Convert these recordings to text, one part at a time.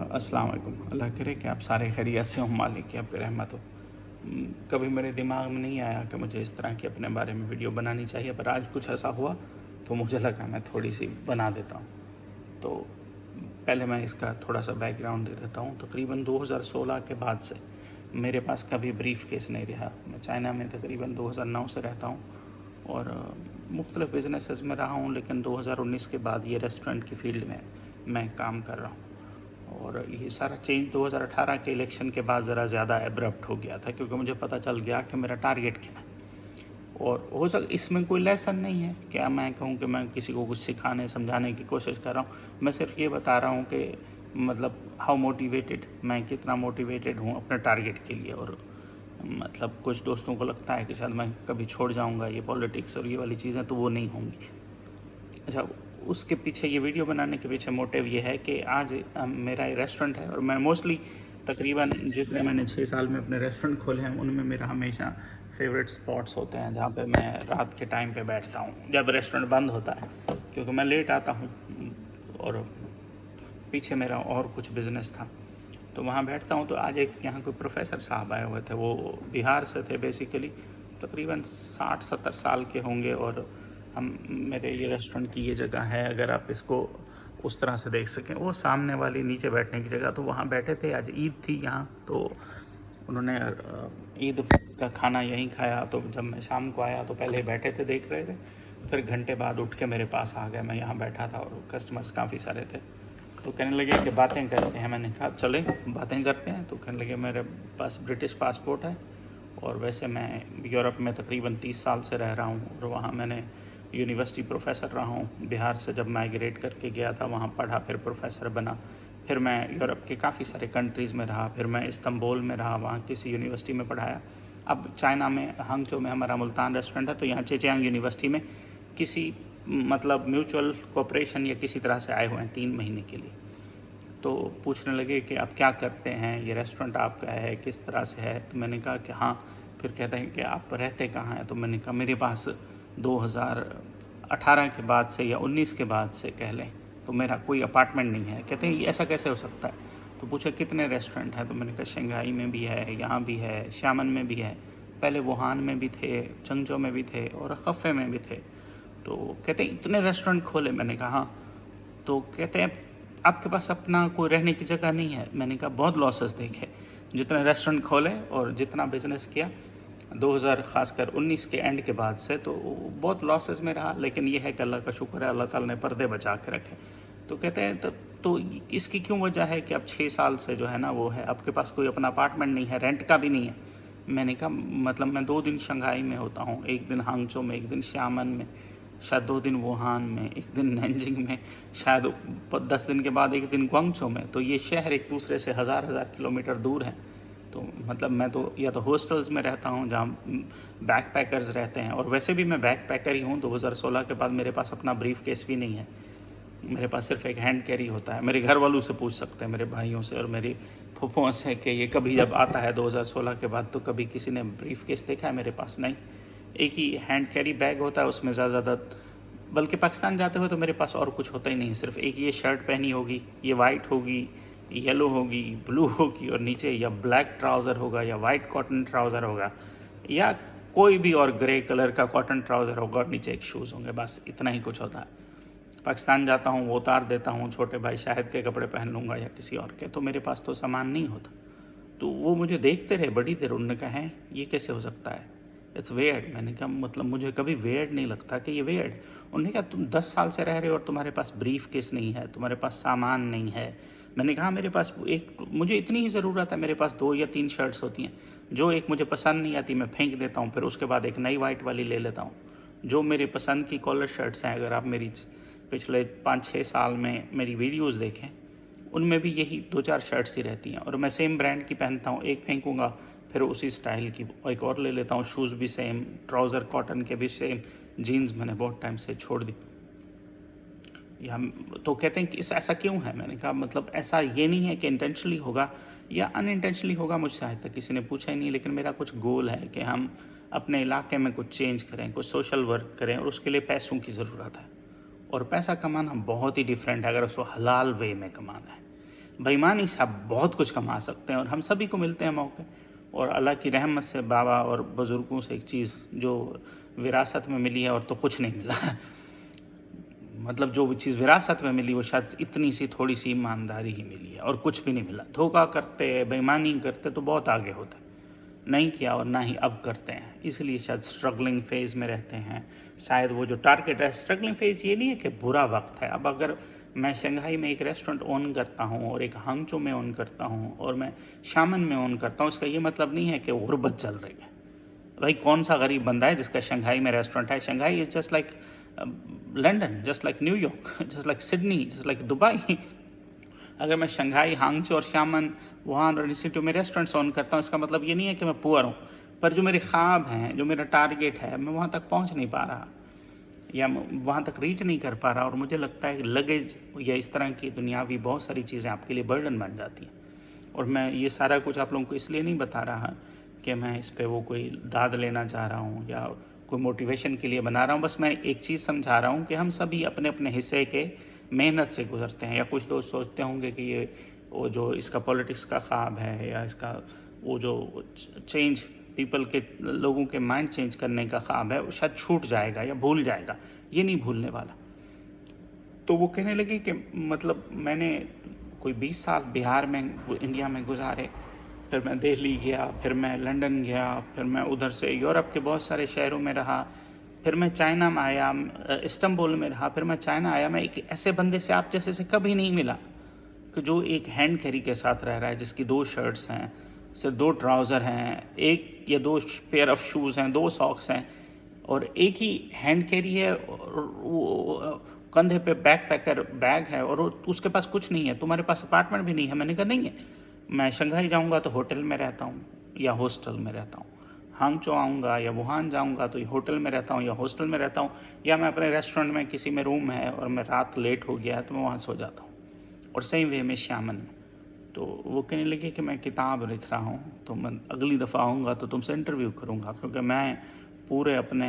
अस्सलाम वालेकुम। अल्लाह करे कि आप सारे खैरियत से हों, मालिक की आप पे रहमत हो। कभी मेरे दिमाग में नहीं आया कि मुझे इस तरह की अपने बारे में वीडियो बनानी चाहिए, पर आज कुछ ऐसा हुआ तो मुझे लगा मैं थोड़ी सी बना देता हूँ। तो पहले मैं इसका थोड़ा सा बैकग्राउंड दे देता हूँ। तकरीबन 2016 के बाद से मेरे पास कभी ब्रीफ केस नहीं रहा। मैं चाइना में तकरीबन 2009 से रहता हूँ और मुख्तलिफ़ बिजनेसेस में रहा हूँ, लेकिन 2019 के बाद ये रेस्टोरेंट की फील्ड में मैं काम कर रहा हूँ। और ये सारा चेंज 2018 के इलेक्शन के बाद ज़रा ज़्यादा एब्रप्ट हो गया था, क्योंकि मुझे पता चल गया कि मेरा टारगेट क्या है। और हो सक इसमें कोई लेसन नहीं है, क्या मैं कहूँ कि मैं किसी को कुछ सिखाने समझाने की कोशिश कर रहा हूँ। मैं सिर्फ ये बता रहा हूँ कि मतलब हाउ मोटिवेटेड, मैं कितना मोटिवेटेड हूँ अपने टारगेट के लिए। और मतलब कुछ दोस्तों को लगता है कि शायद मैं कभी छोड़ जाऊँगा ये पॉलिटिक्स और ये वाली चीज़ें, तो वो नहीं होंगी। अच्छा, उसके पीछे ये वीडियो बनाने के पीछे मोटिव ये है कि आज मेरा ये रेस्टोरेंट है और मैं मोस्टली तकरीबन जितने मैंने 6 साल में अपने रेस्टोरेंट खोले हैं उनमें मेरा हमेशा फेवरेट स्पॉट्स होते हैं जहाँ पे मैं रात के टाइम पे बैठता हूँ जब रेस्टोरेंट बंद होता है, क्योंकि मैं लेट आता हूँ और पीछे मेरा और कुछ बिज़नेस था, तो वहाँ बैठता हूँ। तो आज एक यहाँ कोई प्रोफेसर साहब आए हुए थे, वो बिहार से थे बेसिकली, तकरीबन 60-70 साल के होंगे। और मेरे ये रेस्टोरेंट की ये जगह है, अगर आप इसको उस तरह से देख सकें, वो सामने वाली नीचे बैठने की जगह, तो वहाँ बैठे थे। आज ईद थी यहाँ, तो उन्होंने ईद का खाना यहीं खाया। तो जब मैं शाम को आया तो पहले बैठे थे, देख रहे थे, फिर घंटे बाद उठ के मेरे पास आ गए। मैं यहाँ बैठा था और कस्टमर्स काफ़ी सारे थे, तो कहने लगे कि बातें करते हैं। मैंने कहा चले बातें करते हैं। तो कहने लगे मेरे पास ब्रिटिश पासपोर्ट है और वैसे मैं यूरोप में तकरीबन 30 साल से रह रहा हूँ और वहाँ मैंने यूनिवर्सिटी प्रोफेसर रहा हूँ। बिहार से जब माइग्रेट करके गया था वहाँ पढ़ा, फिर प्रोफेसर बना, फिर मैं यूरोप के काफ़ी सारे कंट्रीज़ में रहा, फिर मैं इस्तांबुल में रहा, वहाँ किसी यूनिवर्सिटी में पढ़ाया। अब चाइना में हांगझो में हमारा मुल्तान रेस्टोरेंट है, तो यहाँ जेजियांग यूनिवर्सिटी में किसी मतलब म्यूचुअल कोऑपरेशन या किसी तरह से आए हुए हैं 3 महीने के लिए। तो पूछने लगे कि आप क्या करते हैं, ये रेस्टोरेंट आपका है, किस तरह से है। तो मैंने कहा कि हाँ। फिर कहते हैं कि आप रहते कहाँ हैं। तो मैंने कहा मेरे पास 2018 के बाद से या 19 के बाद से कह लें तो मेरा कोई अपार्टमेंट नहीं है। कहते हैं ये ऐसा कैसे हो सकता है। तो पूछा कितने रेस्टोरेंट हैं। तो मैंने कहा शंघाई में भी है, यहाँ भी है, शामन में भी है, पहले वुहान में भी थे, चंगजो में भी थे और खफे में भी थे। तो कहते हैं इतने रेस्टोरेंट खोले। मैंने कहा हाँ। तो कहते हैं आपके पास अपना कोई रहने की जगह नहीं है। मैंने कहा बहुत लॉसेस देखे, जितने रेस्टोरेंट खोले और जितना बिज़नेस किया 2000 ख़ासकर 19 के एंड के बाद से, तो बहुत लॉसेस में रहा। लेकिन ये है कि अल्लाह का शुक्र है, अल्लाह ताला ने पर्दे बचा के रखे। तो कहते हैं तो इसकी क्यों वजह है कि अब 6 साल से जो है ना वो है, आपके पास कोई अपना अपार्टमेंट नहीं है, रेंट का भी नहीं है। मैंने कहा मतलब मैं 2 दिन शंघाई में होता हूँ, 1 दिन हांगझो में, 1 दिन शामन में, शायद 2 दिन वुहान में, 1 दिन नैनजिंग में, शायद 10 दिन के बाद 1 दिन ग्वांगझो में। तो ये शहर एक दूसरे से हज़ार किलोमीटर दूर हैं। तो मतलब मैं तो या तो हॉस्टल्स में रहता हूँ जहाँ बैकपैकर्स रहते हैं, और वैसे भी मैं बैकपैकर ही हूँ। 2016 के बाद मेरे पास अपना ब्रीफ केस भी नहीं है, मेरे पास सिर्फ एक हैंड कैरी होता है। मेरे घर वालों से पूछ सकते हैं, मेरे भाइयों से और मेरी फूफों से, कि ये कभी जब आता है 2016 के बाद तो कभी किसी ने ब्रीफ केस देखा है। मेरे पास नहीं, एक ही हैंड कैरी बैग होता है, उसमें ज़्यादा, बल्कि पाकिस्तान जाते हुए तो मेरे पास और कुछ होता ही नहीं। सिर्फ एक ये शर्ट पहनी होगी, ये वाइट होगी, येलो होगी, ब्लू होगी, और नीचे या ब्लैक ट्राउज़र होगा या वाइट कॉटन ट्राउज़र होगा या कोई भी और ग्रे कलर का कॉटन ट्राउज़र होगा, और नीचे एक शूज़ होंगे, बस इतना ही कुछ होता है। पाकिस्तान जाता हूँ वो उतार देता हूँ, छोटे भाई शाहिद के कपड़े पहन लूँगा या किसी और के, तो मेरे पास तो सामान नहीं होता। तो वो मुझे देखते रहे बड़ी देर, उन्होंने कहा है ये कैसे हो सकता है, इट्स वेयर्ड। मैंने कहा मतलब मुझे कभी वेयर्ड नहीं लगता कि ये वेयर्ड। उन्होंने कहा तुम 10 साल से रह रहे हो और तुम्हारे पास ब्रीफ केस नहीं है, तुम्हारे पास सामान नहीं है। मैंने कहा मेरे पास मुझे इतनी ही ज़रूरत है, मेरे पास 2 या 3 शर्ट्स होती हैं, जो एक मुझे पसंद नहीं आती मैं फेंक देता हूँ, फिर उसके बाद एक नई वाइट वाली ले लेता हूँ। जो मेरे पसंद की कॉलर शर्ट्स हैं, अगर आप मेरी पिछले 5-6 साल में मेरी वीडियोस देखें, उनमें भी यही 2-4 शर्ट्स ही रहती हैं, और मैं सेम ब्रांड की पहनता हूँ। एक फेंकूँगा फिर उसी स्टाइल की एक और ले लेता हूँ। शूज़ भी सेम, ट्राउज़र कॉटन के भी सेम, जीन्स मैंने बहुत टाइम से छोड़ दी। या तो कहते हैं कि ऐसा क्यों है। मैंने कहा मतलब ऐसा ये नहीं है कि इंटेंशनली होगा या अनइंटेंशनली होगा, मुझसे आज तक किसी ने पूछा ही नहीं। लेकिन मेरा कुछ गोल है कि हम अपने इलाके में कुछ चेंज करें, कुछ सोशल वर्क करें, और उसके लिए पैसों की ज़रूरत है। और पैसा कमाना बहुत ही डिफरेंट है अगर उसको हलाल वे में कमाना है। बेईमानी से आप बहुत कुछ कमा सकते हैं और हम सभी को मिलते हैं मौके। और अल्लाह की रहमत से बाबा और बुज़ुर्गों से एक चीज़ जो विरासत में मिली है, और तो कुछ नहीं मिला मतलब जो भी चीज़ विरासत में मिली वो शायद इतनी सी थोड़ी सी ईमानदारी ही मिली है और कुछ भी नहीं मिला। धोखा करते, बेईमानी करते तो बहुत आगे होते, नहीं किया और ना ही अब करते हैं, इसलिए शायद स्ट्रगलिंग फेज़ में रहते हैं। शायद वो जो टारगेट है, स्ट्रगलिंग फेज़ ये नहीं है कि बुरा वक्त है। अब अगर मैं शंघाई में एक रेस्टोरेंट ओन करता हूँ और एक हांगचो में ओन करता हूँ और मैं शामन में ओन करता हूँ, इसका ये मतलब नहीं है कि गुर्बत चल रही है। भाई कौन सा गरीब बंदा है जिसका शंघाई में रेस्टोरेंट है? Shanghai is just like London, just like New York, just like Sydney, just like Dubai. अगर मैं शंघाई, हांगचो और शामन, वुहान और इंस्टीट्यूट में रेस्टोरेंट्स ओन करता हूँ, इसका मतलब ये नहीं है कि मैं पुअर हूँ, पर जो मेरे ख्वाब हैं, जो मेरा टारगेट है, मैं वहाँ तक पहुँच नहीं पा रहा या वहाँ तक रीच नहीं कर पा रहा। और मुझे लगता है कि लगेज या इस तरह की दुनियावी बहुत सारी चीज़ें आपके लिए बर्डन बन जाती हैं। और मैं ये सारा कुछ आप लोगों को इसलिए नहीं बता रहा कि मैं इस पे वो कोई दाद लेना चाह रहा हूँ या कोई मोटिवेशन के लिए बना रहा हूँ। बस मैं एक चीज़ समझा रहा हूँ कि हम सभी अपने अपने हिस्से के मेहनत से गुजरते हैं। या कुछ दोस्त सोचते होंगे कि ये वो जो इसका पॉलिटिक्स का ख्वाब है या इसका वो जो चेंज पीपल के लोगों के माइंड चेंज करने का ख्वाब है, वो शायद छूट जाएगा या भूल जाएगा। ये नहीं भूलने वाला। तो वो कहने लगे कि मतलब मैंने कोई 20 साल बिहार में, इंडिया में गुजारे, फिर मैं दिल्ली गया, फिर मैं लंदन गया, फिर मैं उधर से यूरोप के बहुत सारे शहरों में रहा, फिर मैं चाइना में आया, इस्तांबुल में रहा, फिर मैं चाइना आया। मैं एक ऐसे बंदे से आप जैसे से कभी नहीं मिला कि जो एक हैंड कैरी के साथ रह रहा है, जिसकी 2 शर्ट्स हैं, सिर्फ 2 ट्राउज़र हैं, 1 या 2 पेयर ऑफ शूज़ हैं, 2 सॉक्स हैं और एक ही हैंड कैरी है और वो कंधे पे बैकपैकर बैग है और उसके पास कुछ नहीं है। तुम्हारे पास अपार्टमेंट भी नहीं है? मैंने कहा नहीं है, मैं शंघाई जाऊंगा तो होटल में रहता हूँ या हॉस्टल में रहता हूँ। हांगचो आऊँगा या वुहान जाऊँगा तो होटल में रहता हूँ या हॉस्टल में रहता हूँ, या मैं अपने रेस्टोरेंट में किसी में रूम है और मैं रात लेट हो गया तो मैं वहाँ सो जाता हूँ। और सेम वे में शामन में। तो वो कहने लगे कि मैं किताब लिख रहा हूँ, तो मैं अगली दफ़ा आऊँगा तो तुमसे इंटरव्यू करूँगा, क्योंकि मैं पूरे अपने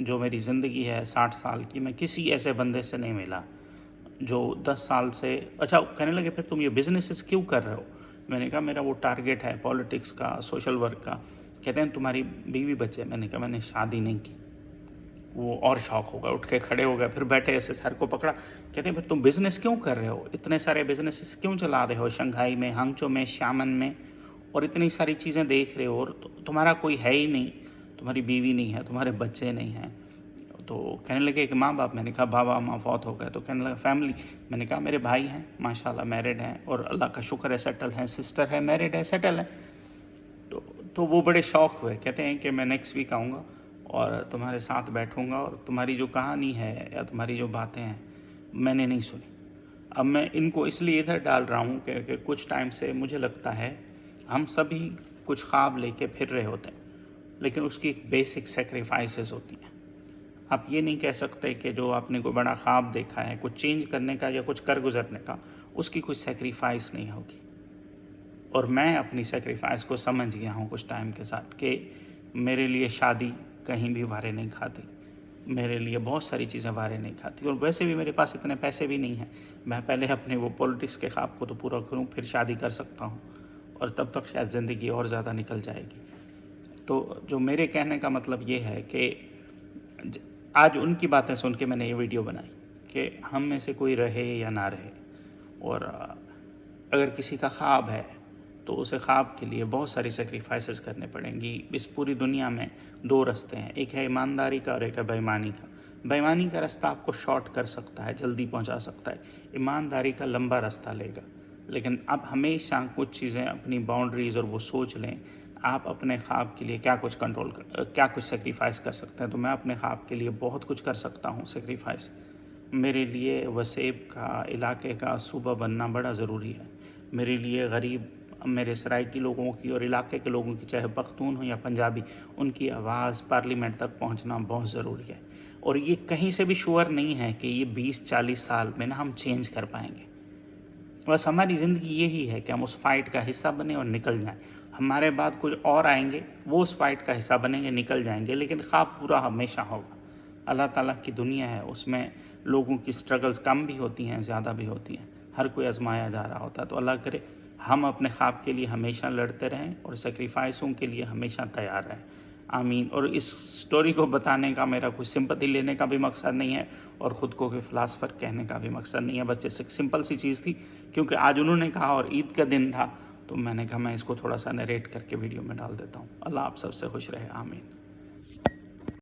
जो मेरी ज़िंदगी है 60 साल की, मैं किसी ऐसे बंदे से नहीं मिला जो 10 साल से। अच्छा, कहने लगे फिर तुम ये बिजनेसेस क्यों कर रहे हो? मैंने कहा मेरा वो टारगेट है पॉलिटिक्स का, सोशल वर्क का। कहते हैं तुम्हारी बीवी बच्चे? मैंने कहा मैंने शादी नहीं की। वो और शौक होगा, उठ के खड़े हो गए, फिर बैठे ऐसे सर को पकड़ा। कहते हैं फिर तुम बिज़नेस क्यों कर रहे हो? इतने सारे बिजनेसेस क्यों चला रहे हो शंघाई में, हांगचो में, शामन में, और इतनी सारी चीज़ें देख रहे हो और तुम्हारा कोई है ही नहीं, तुम्हारी बीवी नहीं है, तुम्हारे बच्चे नहीं हैं। तो कहने लगे कि माँ बाप? मैंने कहा बाबा माँ फौत हो गए। तो कहने लगा फैमिली? मैंने कहा मेरे भाई हैं माशाल्लाह, मैरिड हैं और अल्लाह का शुक्र है सेटल हैं, सिस्टर है मैरिड है, सेटल है। तो वो बड़े शौक हुए। कहते हैं कि मैं नेक्स्ट वीक आऊँगा और तुम्हारे साथ बैठूँगा और तुम्हारी जो कहानी है या तुम्हारी जो बातें हैं मैंने नहीं सुनी। अब मैं इनको इसलिए इधर डाल रहा हूँ कि कुछ टाइम से मुझे लगता है हम सभी कुछ ख्वाब लेके फिर रहे होते हैं, लेकिन उसकी एक बेसिक सेक्रीफाइसेस होती हैं। आप ये नहीं कह सकते कि जो आपने कोई बड़ा ख्वाब देखा है कुछ चेंज करने का या कुछ कर गुजरने का, उसकी कोई सेक्रीफाइस नहीं होगी। और मैं अपनी सेक्रीफाइस को समझ गया हूँ कुछ टाइम के साथ कि मेरे लिए शादी कहीं भी वारे नहीं खाती, मेरे लिए बहुत सारी चीज़ें वारे नहीं खाती। और वैसे भी मेरे पास इतने पैसे भी नहीं हैं, मैं पहले अपने वो पॉलिटिक्स के ख्वाब को तो पूरा करूँ, फिर शादी कर सकता हूँ और तब तक शायद ज़िंदगी और ज़्यादा निकल जाएगी। तो जो मेरे कहने का मतलब ये है कि आज उनकी बातें सुन के मैंने ये वीडियो बनाई कि हम में से कोई रहे या ना रहे, और अगर किसी का ख्वाब है तो उसे ख्वाब के लिए बहुत सारी सेक्रीफाइसेस करने पड़ेंगी। इस पूरी दुनिया में 2 रास्ते हैं, एक है ईमानदारी का और एक है बेईमानी का। बेईमानी का रास्ता आपको शॉर्ट कर सकता है, जल्दी पहुंचा सकता है, ईमानदारी का लंबा रास्ता लेगा। लेकिन आप हमेशा कुछ चीज़ें अपनी बाउंड्रीज़ और वो सोच लें आप अपने ख्वाब के लिए क्या कुछ क्या कुछ सेक्रीफाइस कर सकते हैं। तो मैं अपने ख्वाब के लिए बहुत कुछ कर सकता हूँ सेक्रीफाइस। मेरे लिए वसेब का इलाके का सूबा बनना बड़ा ज़रूरी है। मेरे लिए गरीब मेरे सराइकी लोगों की और इलाके के लोगों की, चाहे पख्तून हो या पंजाबी, उनकी आवाज़ पार्लियामेंट तक पहुंचना बहुत ज़रूरी है। और ये कहीं से भी श्योर नहीं है कि ये 20-40 साल में ना हम चेंज कर पाएंगे। बस हमारी ज़िंदगी यही है कि हम उस फाइट का हिस्सा बने और निकल जाएं। हमारे बाद कुछ और आएंगे, वो उस फाइट का हिस्सा बनेंगे, निकल जाएंगे, लेकिन ख्वाब पूरा हमेशा होगा। अल्लाह ताला की दुनिया है, उसमें लोगों की स्ट्रगल्स कम भी होती हैं, ज़्यादा भी होती हैं। ہر کوئی آزمایا جا رہا ہوتا ہے. تو اللہ کرے ہم اپنے خواب کے لیے ہمیشہ لڑتے رہیں اور سیکریفائسوں کے لیے ہمیشہ تیار رہیں. آمین. اور اس سٹوری کو بتانے کا میرا کوئی سمپتھی لینے کا بھی مقصد نہیں ہے اور خود کو کوئی فلاسفر کہنے کا بھی مقصد نہیں ہے. بس جیسے ایک سمپل سی چیز تھی، کیونکہ آج انہوں نے کہا اور عید کا دن تھا، تو میں نے کہا میں اس کو تھوڑا سا نریٹ کر کے ویڈیو میں ڈال دیتا ہوں. اللہ آپ سب سے خوش رہے. آمین.